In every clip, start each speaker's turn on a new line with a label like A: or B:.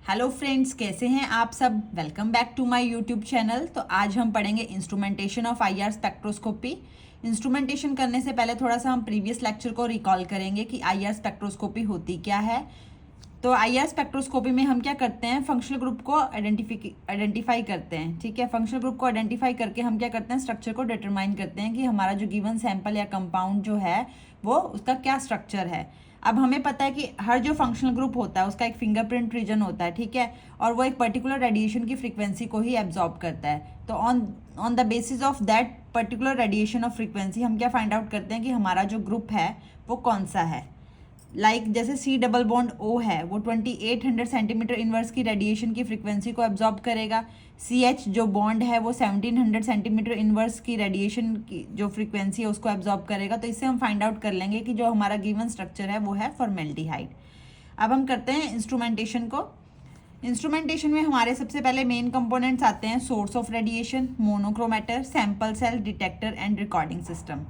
A: Hello friends, कैसे हैं आप सब। Welcome back to my YouTube channel. तो आज हम पढ़ेंगे instrumentation of IR spectroscopy. Instrumentation करने से पहले थोड़ा सा हम प्रीवियस लेक्चर को रिकॉल करेंगे कि आईआर स्पेक्ट्रोस्कोपी होती क्या है। तो आईआर स्पेक्ट्रोस्कोपी में हम क्या करते हैं, फंक्शनल ग्रुप को आइडेंटिफाई करते हैं। ठीक है, फंक्शनल ग्रुप को आइडेंटिफाई करके हम क्या करते हैं, स्ट्रक्चर को डिटरमाइन करते हैं कि हमारा जो गिवन सैंपल या कंपाउंड जो है वो उसका क्या स्ट्रक्चर है। अब हमें पता है कि हर जो फंक्शनल ग्रुप होता है उसका एक फिंगरप्रिंट रीजन होता है। ठीक है, और वो एक पर्टिकुलर रेडिएशन की फ्रीक्वेंसी को ही एब्जॉर्ब करता है। तो on the basis of that particular radiation of frequency हम क्या फाइंड आउट करते हैं कि हमारा जो ग्रुप है वो कौन सा है। जैसे सी डबल बॉन्ड ओ है, वो 2800 सेंटीमीटर इनवर्स की रेडिएशन की फ्रीक्वेंसी को एब्जॉर्ब करेगा। सी एच जो बॉन्ड है वो 1700 सेंटीमीटर इनवर्स की रेडिएशन की जो फ्रीक्वेंसी है उसको एब्जॉर्ब करेगा। तो इससे हम फाइंड आउट कर लेंगे कि जो हमारा गिवन स्ट्रक्चर है वो है फॉर्मेल्डिहाइड। अब हम करते हैं इंस्ट्रूमेंटेशन को। इंस्ट्रूमेंटेशन में हमारे सबसे पहले मेन कंपोनेंट्स आते हैं, source of radiation, monochromator, sample cell, detector and recording system.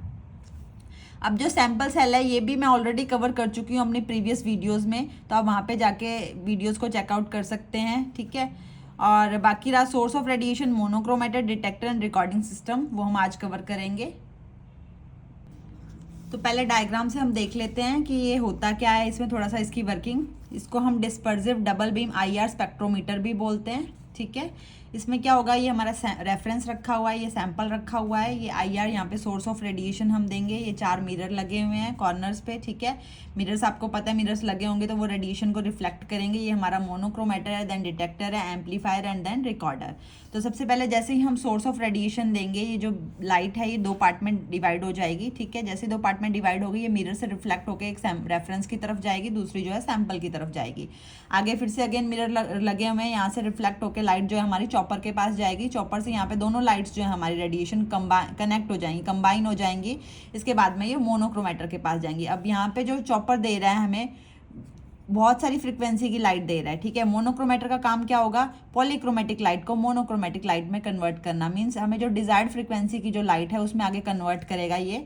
A: अब जो सैंपल सेल है ये भी मैं ऑलरेडी कवर कर चुकी हूँ अपनी प्रीवियस वीडियोस में, तो आप वहाँ पे जाके वीडियोस को चेकआउट कर सकते हैं। ठीक है, और बाकी रहा source of radiation, monochromator, detector and recording system, वो हम आज कवर करेंगे। तो पहले डायग्राम से हम देख लेते हैं कि ये होता क्या है, इसमें थोड़ा सा इसकी वर्किंग। इसको हम dispersive double beam IR spectrometer भी बोलते हैं। ठीक है, इसमें क्या होगा, ये हमारा रेफरेंस रखा हुआ है, ये सैंपल रखा हुआ है, ये आईआर, यहाँ पे सोर्स ऑफ रेडिएशन हम देंगे। ये 4 मिरर लगे हुए हैं कॉर्नर्स पे। ठीक है, मिरर्स आपको पता है, मिरर्स लगे होंगे तो वो रेडिएशन को रिफ्लेक्ट करेंगे। ये हमारा मोनोक्रोमेटर है, देन डिटेक्टर है, एम्पलीफायर एंड देन रिकॉर्डर। तो सबसे पहले जैसे ही हम सोर्स ऑफ रेडिएशन देंगे, ये जो लाइट है ये 2 पार्ट में डिवाइड हो जाएगी। ठीक है, जैसे 2 पार्ट में डिवाइड होगी, ये मिरर से रिफ्लेक्ट होकर एक रेफरेंस की तरफ जाएगी, दूसरी जो है सैंपल की तरफ जाएगी। आगे फिर से अगेन मिरर लगे हुए हैं, यहाँ से रिफ्लेक्ट होकर लाइट जो है हमारी चॉपर के पास जाएगी। चॉपर से यहाँ पे दोनों लाइट्स जो है हमारी रेडिएशन कनेक्ट हो जाएंगी, कंबाइन हो जाएंगी। इसके बाद में ये मोनोक्रोमेटर के पास जाएंगी। अब यहाँ पे जो चॉपर दे रहा है हमें बहुत सारी फ्रीक्वेंसी की लाइट दे रहा है। ठीक है, मोनोक्रोमेटर का काम क्या होगा, पॉलीक्रोमेटिक लाइट को मोनोक्रोमेटिक लाइट में कन्वर्ट करना। मीन्स हमें जो डिजायर्ड फ्रीक्वेंसी की जो लाइट है उसमें आगे कन्वर्ट करेगा ये,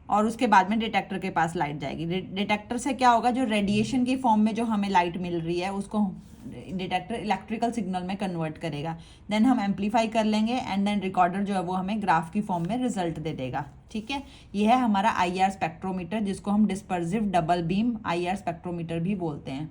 A: और उसके बाद में डिटेक्टर के पास लाइट जाएगी। डिटेक्टर से क्या होगा, जो रेडिएशन की फॉर्म में जो हमें लाइट मिल रही है उसको डिटेक्टर इलेक्ट्रिकल सिग्नल में कन्वर्ट करेगा। देन हम एम्पलीफाई कर लेंगे एंड देन रिकॉर्डर जो है वो हमें ग्राफ की फॉर्म में रिजल्ट दे देगा। ठीक है, ये है हमारा आईआर स्पेक्ट्रोमीटर, जिसको हम dispersive double beam IR spectrometer भी बोलते हैं।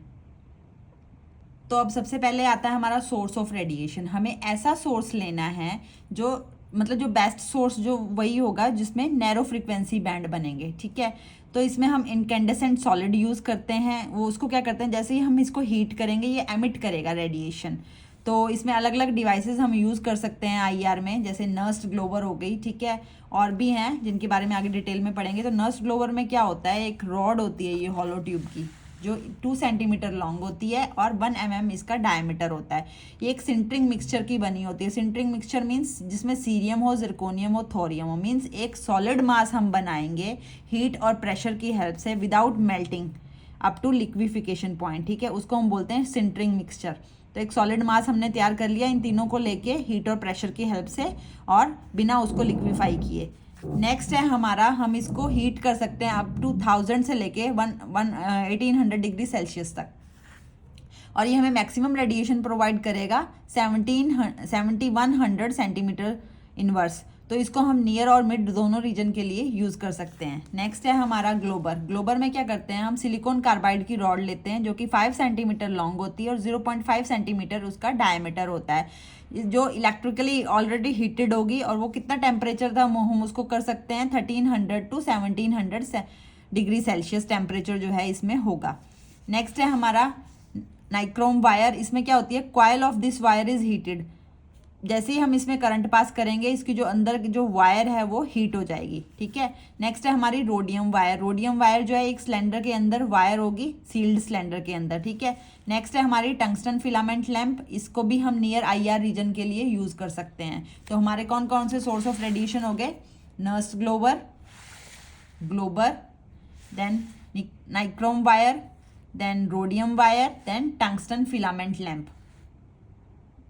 A: तो अब सबसे पहले आता है हमारा सोर्स ऑफ रेडिएशन। हमें ऐसा सोर्स लेना है जो जो बेस्ट सोर्स जो वही होगा जिसमें नैरो फ्रीक्वेंसी बैंड बनेंगे। ठीक है, तो इसमें हम इनकेंडेसेंट सॉलिड यूज़ करते हैं। वो उसको क्या करते हैं, जैसे ही हम इसको हीट करेंगे ये एमिट करेगा रेडिएशन। तो इसमें अलग अलग डिवाइसेस हम यूज़ कर सकते हैं आईआर में, जैसे नर्स्ट ग्लोबर हो गई। ठीक है, और भी हैं जिनके बारे में आगे डिटेल में पढ़ेंगे। तो नर्स्ट ग्लोबर में क्या होता है, एक रॉड होती है ये हॉलो ट्यूब की, जो 2 सेंटीमीटर लॉन्ग होती है और 1 mm इसका डायमीटर होता है। ये एक सिंटरिंग मिक्सचर की बनी होती है। सिंटरिंग मिक्सचर मीन्स जिसमें सीरियम हो, जिरकोनियम हो, थोरियम हो। मीन्स एक सॉलिड मास हम बनाएंगे हीट और प्रेशर की हेल्प से without melting up to liquefaction point. ठीक है, उसको हम बोलते हैं सिंटरिंग मिक्सचर। तो एक सॉलिड मास हमने तैयार कर लिया इन तीनों को लेके हीट और प्रेशर की हेल्प से, और बिना उसको लिक्विफाई किए। नेक्स्ट है हमारा, हम इसको हीट कर सकते हैं अप टू 1000 से लेके 1800 डिग्री सेल्सियस तक, और ये हमें मैक्सिमम रेडिएशन प्रोवाइड करेगा 7100 सेंटीमीटर इनवर्स। तो इसको हम नियर और मिड दोनों रीजन के लिए यूज़ कर सकते हैं। नेक्स्ट है हमारा ग्लोबर। ग्लोबर में क्या करते हैं, हम सिलिकॉन कार्बाइड की रॉड लेते हैं जो कि 5 सेंटीमीटर लॉन्ग होती है और 0.5 सेंटीमीटर उसका डायमीटर होता है, जो इलेक्ट्रिकली ऑलरेडी हीटेड होगी। और वो कितना टेम्परेचर था हम उसको कर सकते हैं 1300 टू 1700 डिग्री सेल्सियस टेम्परेचर जो है इसमें होगा। नेक्स्ट है हमारा नाइक्रोम वायर। इसमें क्या होती है, coil of this wire is heated. जैसे ही हम इसमें करंट पास करेंगे इसकी जो अंदर की जो वायर है वो हीट हो जाएगी। ठीक है, नेक्स्ट है हमारी रोडियम वायर। रोडियम वायर जो है एक सिलेंडर के अंदर वायर होगी, सील्ड सिलेंडर के अंदर। ठीक है, नेक्स्ट है हमारी टंगस्टन फिलामेंट लैंप। इसको भी हम नियर आईआर रीजन के लिए यूज कर सकते हैं। तो हमारे कौन कौन से सोर्स ऑफ रेडिएशन हो गए, Nernst glower, then nichrome wire, then rhodium wire, then tungsten filament lamp.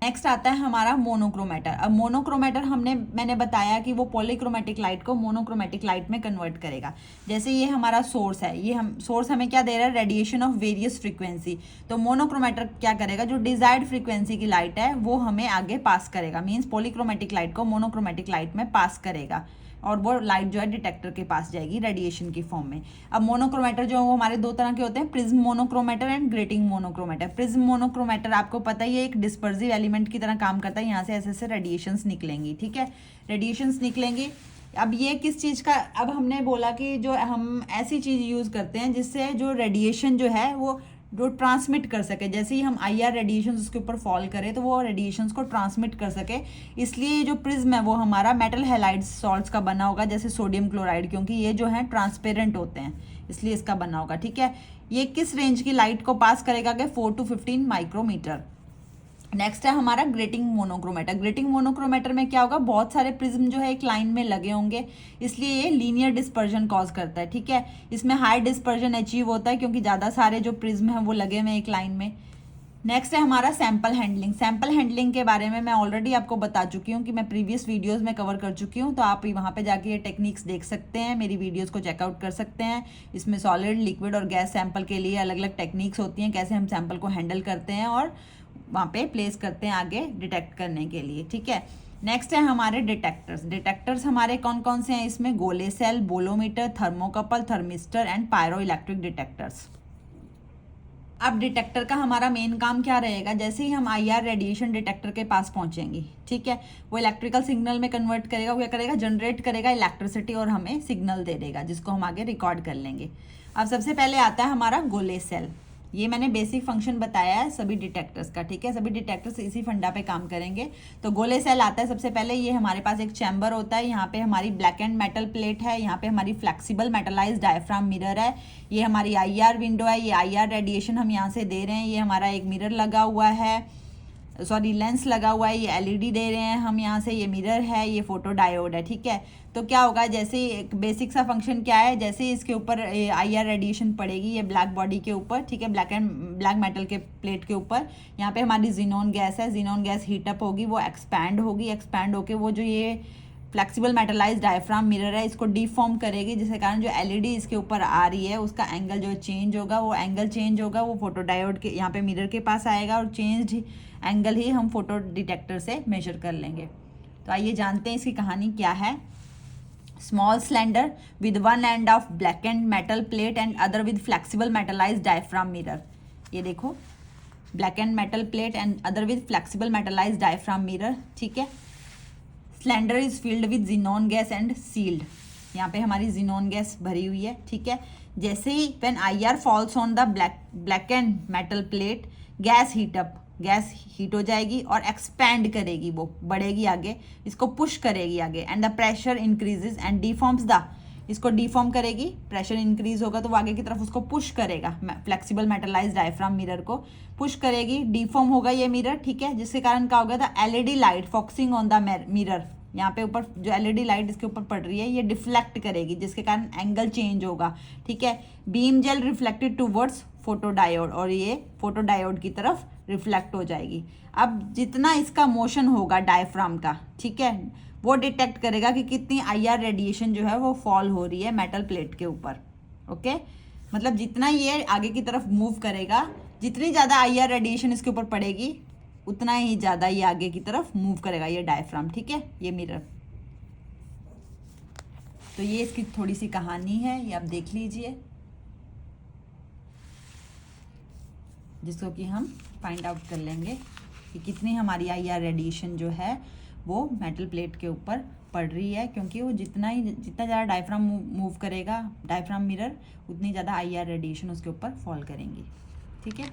A: Next आता है हमारा मोनोक्रोमेटर। अब मोनोक्रोमेटर मैंने बताया कि वो पॉलीक्रोमेटिक लाइट को मोनोक्रोमेटिक लाइट में कन्वर्ट करेगा। जैसे ये हमारा सोर्स है, ये सोर्स हमें क्या दे रहा है, रेडिएशन ऑफ वेरियस फ्रीक्वेंसी। तो मोनोक्रोमेटर क्या करेगा, जो डिजायर्ड फ्रीक्वेंसी की लाइट है वो हमें आगे पास करेगा, मीन्स पॉलीक्रोमेटिक लाइट को मोनोक्रोमेटिक लाइट में पास करेगा और वो लाइट जो है डिटेक्टर के पास जाएगी रेडिएशन की फॉर्म में। अब मोनोक्रोमेटर जो है वो हमारे दो तरह के होते हैं, prism monochromator and grating monochromator. Prism monochromator आपको पता ही है एक डिस्पर्सिव एलिमेंट की तरह काम करता है, यहाँ से ऐसे ऐसे रेडिएशंस निकलेंगी, ठीक है, रेडिएशंस निकलेंगी। अब ये किस चीज़ का, अब हमने बोला कि जो हम ऐसी चीज़ यूज़ करते हैं जिससे जो रेडिएशन जो है वो जो ट्रांसमिट कर सके, जैसे ही हम IR रेडिएशन उसके ऊपर फॉल करें तो वो रेडिएशंस को ट्रांसमिट कर सके। इसलिए जो प्रिज्म है वो हमारा मेटल हैलाइड सॉल्ट्स का बना होगा, जैसे सोडियम क्लोराइड, क्योंकि ये जो है ट्रांसपेरेंट होते हैं इसलिए इसका बना होगा, ठीक है। ये किस रेंज की लाइट को पास करेगा कि 4 to 15 माइक्रोमीटर। नेक्स्ट है हमारा ग्रेटिंग मोनोक्रोमेटर। ग्रेटिंग मोनोक्रोमेटर में क्या होगा, बहुत सारे प्रिज्म जो है एक लाइन में लगे होंगे, इसलिए ये लीनियर डिस्पर्जन कॉज करता है, ठीक है। इसमें हाई डिस्पर्जन अचीव होता है क्योंकि ज़्यादा सारे जो प्रिज्म हैं वो लगे हुए एक लाइन में। नेक्स्ट है हमारा सैंपल हैंडलिंग। सैंपल हैंडलिंग के बारे में मैं ऑलरेडी आपको बता चुकी हूँ कि मैं प्रीवियस वीडियोस में कवर कर चुकी हूँ, तो आप वहाँ पे जाके ये टेक्निक्स देख सकते हैं, मेरी वीडियोस को चेकआउट कर सकते हैं। इसमें सॉलिड, लिक्विड और गैस सैंपल के लिए अलग अलग टेक्निक्स होती हैं, कैसे हम सैंपल को हैंडल करते हैं और वहाँ पे प्लेस करते हैं आगे डिटेक्ट करने के लिए, ठीक है। नेक्स्ट है हमारे डिटेक्टर्स। डिटेक्टर्स हमारे कौन कौन से हैं, इसमें Golay cell, bolometer, thermocouple, thermistor and pyroelectric detectors. अब डिटेक्टर का हमारा मेन काम क्या रहेगा, जैसे ही हम IR रेडिएशन डिटेक्टर के पास पहुंचेंगे, ठीक है, वो इलेक्ट्रिकल सिग्नल में कन्वर्ट करेगा, वो क्या करेगा, जनरेट करेगा इलेक्ट्रिसिटी और हमें सिग्नल दे देगा जिसको हम आगे रिकॉर्ड कर लेंगे। अब सबसे पहले आता है हमारा गोले सेल। ये मैंने बेसिक फंक्शन बताया है सभी डिटेक्टर्स का, ठीक है, सभी डिटेक्टर्स इसी फंडा पे काम करेंगे। तो गोले सेल आता है सबसे पहले, ये हमारे पास एक चैम्बर होता है, यहाँ पे हमारी ब्लैक एंड मेटल प्लेट है, यहाँ पे हमारी फ्लेक्सिबल मेटलाइज्ड डायफ्राम मिरर है, ये हमारी IR विंडो है, ये IR रेडिएशन हम यहाँ से दे रहे हैं, ये हमारा एक मिरर लगा हुआ है, सॉरी लेंस लगा हुआ है, ये LED दे रहे हैं हम यहाँ से, ये मिरर है, ये फोटो डायोड है, ठीक है। तो क्या होगा, जैसे एक बेसिक सा फंक्शन क्या है, जैसे ही इसके ऊपर IR रेडिएशन पड़ेगी ये ब्लैक बॉडी के ऊपर, ठीक है, ब्लैक मेटल के प्लेट के ऊपर, यहाँ पे हमारी जीनोन गैस है, जीनोन गैस हीटअप होगी, वो एक्सपैंड होगी, एक्सपैंड होके वो जो ये फ्लेक्सिबल मेटलाइज्ड डायफ्राम मिरर है इसको डीफॉर्म करेगी, जिसके कारण जो LED इसके ऊपर आ रही है उसका एंगल जो चेंज होगा, वो एंगल चेंज होगा, वो फोटो डायोड के यहाँ पे मिरर के पास आएगा और चेंज एंगल ही हम फोटो डिटेक्टर से मेजर कर लेंगे। तो आइए जानते हैं इसकी कहानी क्या है। Small cylinder with one end of black and metal plate and other with flexible metallized diaphragm mirror. ये देखो, black and metal plate and other with flexible metallized diaphragm mirror, ठीक है। Cylinder is filled with xenon gas and sealed. यहाँ पे हमारी xenon gas भरी हुई है, ठीक है। जैसे ही when IR falls on the black and metal plate, gas heat up, gas heat हो जाएगी और एक्सपैंड करेगी, वो बढ़ेगी आगे, इसको पुश करेगी आगे, and the pressure increases and deforms the, इसको डिफॉर्म करेगी, प्रेशर इंक्रीज होगा तो वो आगे की तरफ उसको पुश करेगा, फ्लेक्सिबल मेटलाइज्ड डायफ्राम मिरर को पुश करेगी, डिफॉर्म होगा ये मिरर, ठीक है, जिसके कारण क्या होगा, the LED light focusing on the mirror, यहाँ पे ऊपर जो LED लाइट इसके ऊपर पड़ रही है ये डिफ्लेक्ट करेगी, जिसके कारण एंगल चेंज होगा, ठीक है। बीम जेल रिफ्लेक्टेड टूवर्ड्स फोटो डायोड, और ये फोटो डायोड की तरफ रिफ्लेक्ट हो जाएगी। अब जितना इसका मोशन होगा डायफ्राम का, ठीक है, वो डिटेक्ट करेगा कि कितनी IR रेडिएशन जो है वो फॉल हो रही है मेटल प्लेट के ऊपर, ओके। मतलब जितना ये आगे की तरफ मूव करेगा, जितनी ज़्यादा IR रेडिएशन इसके ऊपर पड़ेगी उतना ही ज़्यादा ये आगे की तरफ मूव करेगा ये डायफ्राम, ठीक है, ये मिरर। तो ये इसकी थोड़ी सी कहानी है, ये आप देख लीजिए, जिसको कि हम फाइंड आउट कर लेंगे कि कितनी हमारी IR रेडिएशन जो है वो मेटल प्लेट के ऊपर पड़ रही है, क्योंकि वो जितना ज़्यादा डायफ्राम मूव करेगा डायफ्राम मिरर, उतनी ज़्यादा IR रेडिएशन उसके ऊपर फॉल करेंगी, ठीक है।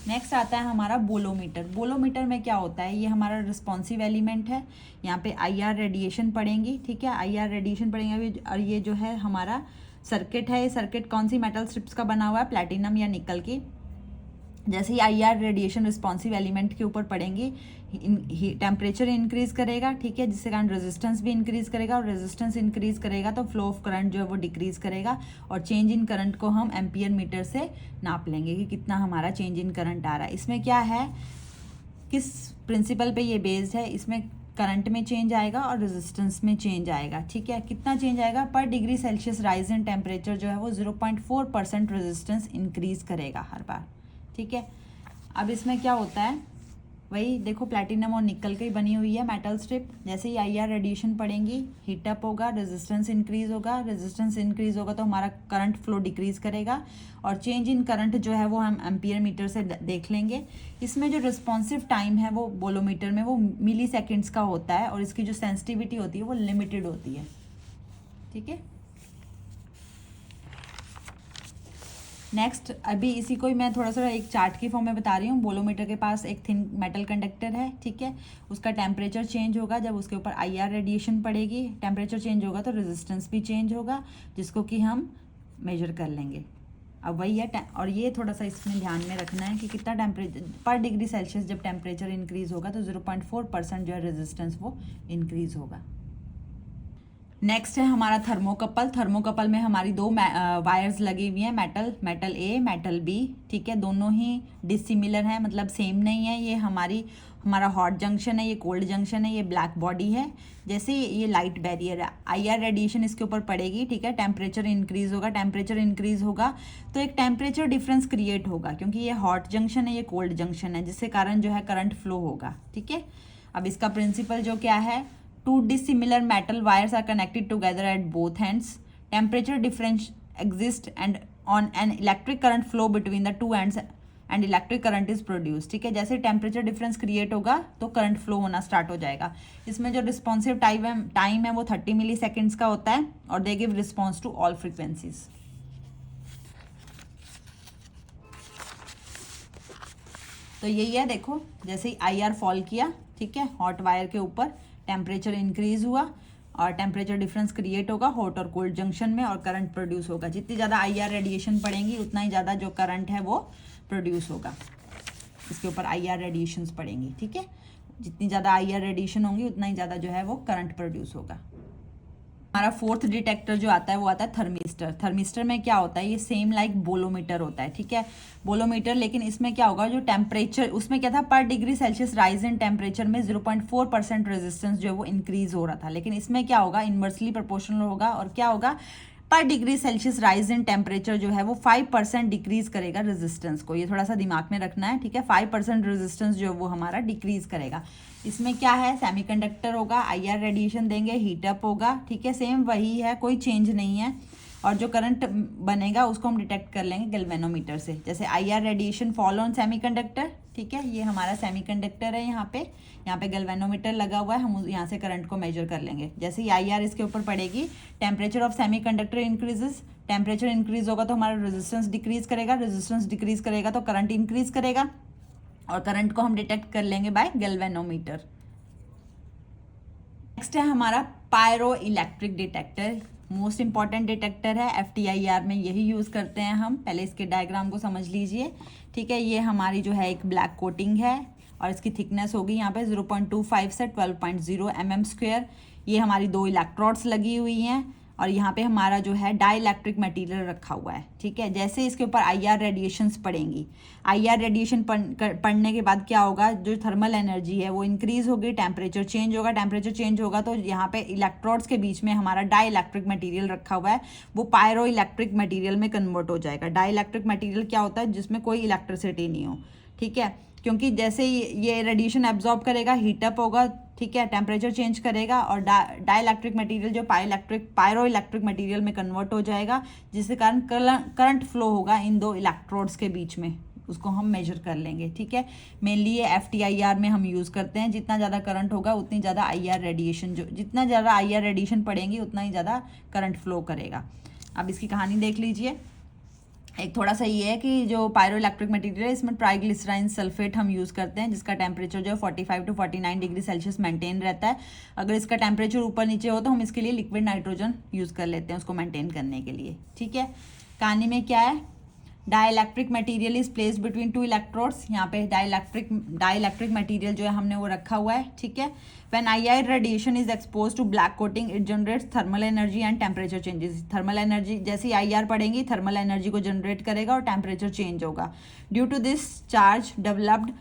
A: नेक्स्ट आता है हमारा बोलोमीटर। बोलोमीटर में क्या होता है, ये हमारा रिस्पॉन्सिव एलिमेंट है, यहाँ पे IR रेडिएशन पड़ेंगी, ठीक है, IR रेडिएशन पड़ेंगे, और ये जो है हमारा सर्किट है, ये सर्किट कौन सी मेटल स्ट्रिप्स का बना हुआ है, प्लैटिनम या निकल की। जैसे ही IR रेडिएशन रिस्पॉन्सिव एलिमेंट के ऊपर पड़ेंगी, टेम्परेचर इंक्रीज करेगा, ठीक है, जिसके कारण रेजिस्टेंस भी इंक्रीज करेगा, और रेजिस्टेंस इंक्रीज करेगा तो फ्लो ऑफ करंट जो है वो डिक्रीज करेगा, और चेंज इन करंट को हम एम्पियर मीटर से नाप लेंगे कि कितना हमारा चेंज इन करंट आ रहा है। इसमें क्या है किस प्रिंसिपल पे ये बेस्ड है, इसमें करंट में चेंज आएगा और रेजिस्टेंस में चेंज आएगा, ठीक है। कितना चेंज आएगा, पर degree Celsius rise in temperature जो है वो 0.4% रेजिस्टेंस इंक्रीज करेगा हर बार, ठीक है। अब इसमें क्या होता है, वही देखो प्लैटिनम और निकल की बनी हुई है मेटल स्ट्रिप। जैसे ही IR रेडिएशन पड़ेंगी, हीटअप होगा, रेजिस्टेंस इंक्रीज होगा, रेजिस्टेंस इंक्रीज होगा तो हमारा करंट फ्लो डिक्रीज करेगा, और चेंज इन करंट जो है वो हम एम्पियर मीटर से देख लेंगे। इसमें जो रिस्पॉन्सिव टाइम है वो बोलोमीटर में वो मिली सेकेंड्स का होता है, और इसकी जो सेंसिटिविटी होती है वो लिमिटेड होती है, ठीक है। नेक्स्ट, अभी इसी को ही मैं थोड़ा सा एक चार्ट की फॉर्म में बता रही हूँ। बोलोमीटर के पास एक थिन मेटल कंडक्टर है, ठीक है। उसका टेम्परेचर चेंज होगा जब उसके ऊपर IR रेडिएशन पड़ेगी, टेम्परेचर चेंज होगा तो रेजिस्टेंस भी चेंज होगा, जिसको कि हम मेजर कर लेंगे। अब वही है, और ये थोड़ा सा इसमें ध्यान में रखना है कि कितना टेम्परेचर पर डिग्री सेल्सियस जब टेम्परेचर इंक्रीज होगा तो 0.4% जो है रेजिस्टेंस वो इंक्रीज होगा। नेक्स्ट है हमारा थर्मोकपल। थर्मोकपल में हमारी दो वायर्स लगी हुई हैं, मेटल A, मेटल B, ठीक है। दोनों ही डिसिमिलर हैं, मतलब सेम नहीं है। ये हमारा हॉट जंक्शन है, ये कोल्ड जंक्शन है, ये ब्लैक बॉडी है। जैसे ये लाइट बैरियर है, IR रेडिएशन इसके ऊपर पड़ेगी, ठीक है। टेम्परेचर इंक्रीज होगा तो एक टेम्परेचर डिफरेंस क्रिएट होगा, क्योंकि ये हॉट जंक्शन है, ये कोल्ड जंक्शन है, जिससे कारण जो है करंट फ्लो होगा, ठीक है। अब इसका प्रिंसिपल जो क्या है, two dissimilar metal wires are connected together at both ends. Temperature difference exists and on an electric current flow between the two ends and electric current is produced, ठीक है। जैसे टेम्परेचर डिफरेंस क्रिएट होगा तो current flow होना start हो जाएगा। इसमें जो रिस्पॉन्सिव टाइम है वो 30 मिली सेकेंड्स का होता है, और they give response to all frequencies. तो यही है, देखो जैसे ही IR फॉल किया, ठीक है, हॉट वायर के ऊपर टेम्परेचर इंक्रीज हुआ और टेम्परेचर डिफरेंस क्रिएट होगा हॉट और कोल्ड जंक्शन में, और करंट प्रोड्यूस होगा। जितनी ज़्यादा IR रेडिएशन पड़ेंगी उतना ही ज़्यादा जो करंट है वो प्रोड्यूस होगा। इसके ऊपर IR रेडिएशंस पड़ेंगी, ठीक है। जितनी ज़्यादा IR रेडिएशन होंगी उतना ही ज़्यादा जो है वो करंट प्रोड्यूस होगा। हमारा फोर्थ डिटेक्टर जो आता है वो आता है थर्मिस्टर। थर्मिस्टर में क्या होता है, ये सेम लाइक बोलोमीटर होता है, ठीक है, बोलोमीटर। लेकिन इसमें क्या होगा, जो टेम्परेचर उसमें क्या था, पर degree Celsius rise in temperature में 0.4% रेजिस्टेंस जो है वो इंक्रीज हो रहा था। लेकिन इसमें क्या होगा, इन्वर्सली प्रोपोर्शनल होगा, और क्या होगा, पर degree Celsius rise in temperature जो है वो 5% डिक्रीज करेगा रेजिस्टेंस को। ये थोड़ा सा दिमाग में रखना है, ठीक है। 5% रेजिस्टेंस जो है वो हमारा डिक्रीज करेगा। इसमें क्या है, सेमीकंडक्टर होगा, IR रेडिएशन देंगे, हीटअप होगा, ठीक है, सेम वही है, कोई चेंज नहीं है। और जो करंट बनेगा उसको हम डिटेक्ट कर लेंगे गैल्वेनोमीटर से। जैसे IR radiation fall on semiconductor, ठीक है, ये हमारा सेमीकंडक्टर है, यहाँ पे गैल्वेनोमीटर लगा हुआ है, हम यहाँ से करंट को मेजर कर लेंगे। जैसे ही IR इसके ऊपर पड़ेगी, temperature of semiconductor increases, temperature increase होगा तो हमारा रेजिस्टेंस डिक्रीज करेगा तो करंट इंक्रीज करेगा, और करंट को हम डिटेक्ट कर लेंगे बाय गैल्वेनोमीटर। नेक्स्ट है हमारा pyro electric detector. Most important detector है, FTIR में यही यूज़ करते हैं हम। पहले इसके डायग्राम को समझ लीजिए, ठीक है। ये हमारी जो है एक ब्लैक कोटिंग है, और इसकी थिकनेस होगी यहाँ पे 0.25 से 12.0 mm²। ये हमारी दो इलेक्ट्रोड्स लगी हुई हैं, और यहाँ पे हमारा जो है डाइइलेक्ट्रिक मटेरियल रखा हुआ है, ठीक है। जैसे इसके ऊपर IR रेडिएशंस पड़ेंगी, IR रेडिएशन पड़ने के बाद क्या होगा, जो थर्मल एनर्जी है वो इंक्रीज होगी, टेम्परेचर चेंज होगा तो यहाँ पे इलेक्ट्रोड्स के बीच में हमारा डाइइलेक्ट्रिक मटेरियल रखा हुआ है, वो पायरो इलेक्ट्रिक मटेरियल में कन्वर्ट हो जाएगा। डाइइलेक्ट्रिक मटेरियल क्या होता है, जिसमें कोई इलेक्ट्रिसिटी नहीं हो, ठीक है। क्योंकि जैसे ये रेडिएशन एब्जॉर्ब करेगा, हीटअप होगा, ठीक है, टेम्परेचर चेंज करेगा, और डाइइलेक्ट्रिक मटेरियल जो पायरो इलेक्ट्रिक मटेरियल में कन्वर्ट हो जाएगा, जिसके कारण करंट फ्लो होगा इन दो इलेक्ट्रोड्स के बीच में, उसको हम मेजर कर लेंगे, ठीक है। मेनली ये FTIR में हम यूज़ करते हैं। जितना ज़्यादा करंट होगा उतनी ज़्यादा IR रेडिएशन, जितना ज़्यादा IR रेडिएशन पड़ेंगी उतना ही ज़्यादा करंट फ्लो करेगा। अब इसकी कहानी देख लीजिए। एक थोड़ा सा ये है कि जो पायरो इलेक्ट्रिक मटेरियल है, इसमें ट्राइग्लिसराइन सल्फेट हम यूज़ करते हैं, जिसका टेम्परेचर जो है 45 to 49 डिग्री सेल्सियस मेंटेन रहता है। अगर इसका टेम्परेचर ऊपर नीचे हो तो हम इसके लिए लिक्विड नाइट्रोजन यूज़ कर लेते हैं उसको मेंटेन करने के लिए, ठीक है। कहानी में क्या है, dielectric material is placed between two electrodes. यहाँ पे डाइइलेक्ट्रिक मटेरियल जो है हमने वो रखा हुआ है, ठीक है। When IR radiation is expose to black coating, it generates thermal energy and temperature changes. Thermal energy जैसे ही IR पड़ेंगी, थर्मल एनर्जी को जनरेट करेगा और टेम्परेचर चेंज होगा। Due to this charge developed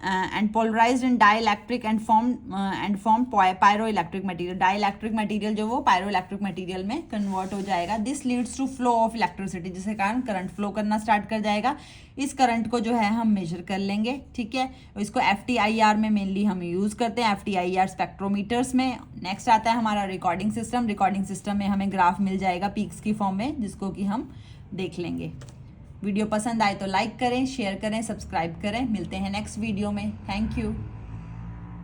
A: and polarized in dielectric and form pyroelectric material. Dielectric material जो वो pyroelectric material में convert हो जाएगा. This leads to flow of electricity, जिसके कारण करंट फ्लो करना स्टार्ट कर जाएगा. इस करंट को जो है हम मेजर कर लेंगे. ठीक है, इसको FTIR में मेनली हम यूज़ करते हैं, FTIR स्पेक्ट्रोमीटर्स में. नेक्स्ट आता है हमारा रिकॉर्डिंग सिस्टम. रिकॉर्डिंग सिस्टम में हमें ग्राफ मिल जाएगा पीक्स की फॉर्म में, जिसको कि हम देख लेंगे. वीडियो पसंद आए तो लाइक करें, शेयर करें, सब्सक्राइब करें. मिलते हैं नेक्स्ट वीडियो में. Thank you.